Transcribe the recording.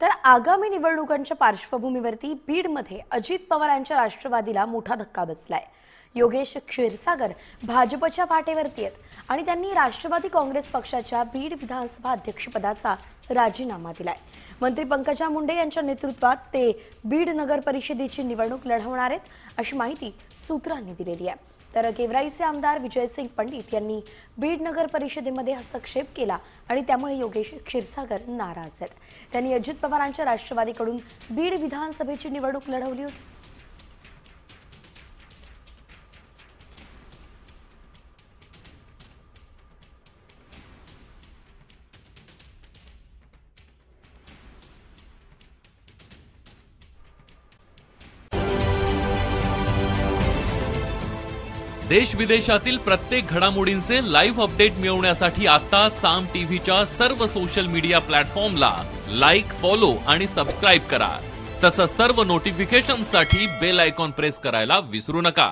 तर आगामी निवडणुकांच्या पार्श्वभूमीवरती बीडमध्ये अजित पवार यांच्या राष्ट्रवादीला मोठा धक्का बसलाय। योगेश क्षीरसागर भाजपच्या वाटेवरती आहेत आणि त्यांनी राष्ट्रवादी काँग्रेस पक्षाच्या बीड विधानसभा अध्यक्षपदाचा राजीनामा दिलाय। मंत्री पंकजा मुंडे यांच्या नेतृत्वात ते बीड नगर परिषदेची निवडणूक लढवणार आहेत अशी माहिती सूत्रांनी दिलेली आहे। तर गेवराईचे आमदार विजयसिंग पंडित यांनी बीड नगर परिषदेमध्ये हस्तक्षेप केला आणि त्यामुळे योगेश क्षीरसागर नाराज आहेत। त्यांनी अजित पवारांच्या राष्ट्रवादीकडून बीड विधानसभेची निवडणूक लढवली होती। देश विदेशातील प्रत्येक घडामोडींचे लाईव्ह अपडेट मिळवण्यासाठी आता साम टीव्हीच्या सर्व सोशल मीडिया प्लॅटफॉर्मला लाईक, फॉलो आणि सबस्क्राइब करा। तसंच सर्व नोटिफिकेशनसाठी बेल आयकॉन प्रेस करायला विसरू नका।